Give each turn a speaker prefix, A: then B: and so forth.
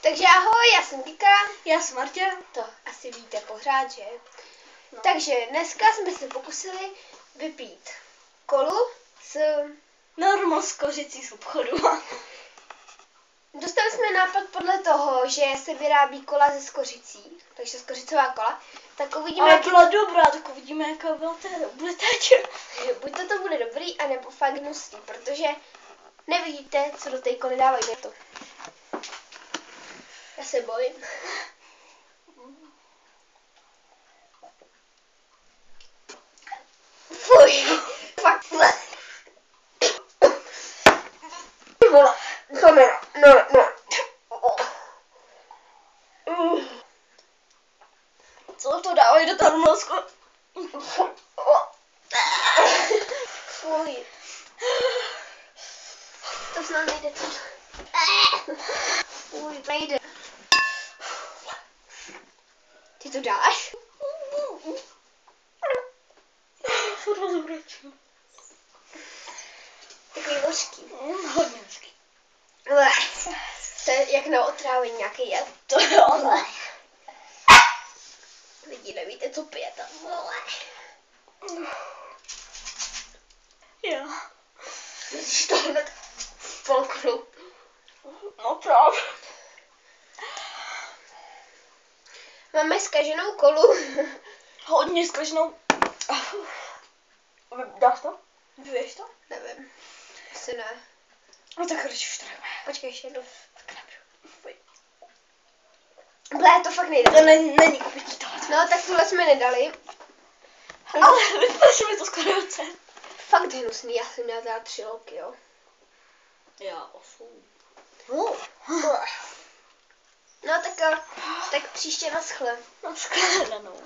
A: Takže ahoj, já jsem Kika.
B: Já jsem Martě.
A: To asi víte pořád, že?
B: No.
A: Takže dneska jsme se pokusili vypít kolu s...
B: Normal z kořicí z obchodu.
A: Dostali jsme nápad podle toho, že se vyrábí kola ze skořicí, takže skořicová kola. Tak uvidíme,
B: Ale byla dobrá, tak uvidíme, jaká bude teď.
A: buď to bude dobrý, anebo fakt hnusný, protože nevidíte, co do té koly dávají. To. Já se bojím. Fuj, fakt. Co ne, no.
B: Co to dávají do toho mozku?
A: Fuj. To snad nejde. Fuj, nejde. Ty to dáš? Takový hořký.
B: Hodně hezký.
A: To je jak na otrávení nějaký jed.
B: To jo.
A: Lidi nevíte, co pijete.
B: Jo.
A: Musíš to hned spolknout.
B: No právě.
A: Máme zkaženou kolu.
B: Hodně zkaženou. Dáš to? Vyvěš to?
A: Nevím. Asi ne.
B: No tak když už to jdeme.
A: Počkej, ještě jednou.
B: Tak napiju.
A: Ble, to fakt nejde.
B: To není kupití tohle.
A: No, tak tohle jsme nedali.
B: Ale vypadá se mi to skoro oce.
A: Fakt hnusný, já jsem měla teda 3 loky, jo.
B: Já 8.
A: No tak příště naschle.
B: No shledanou.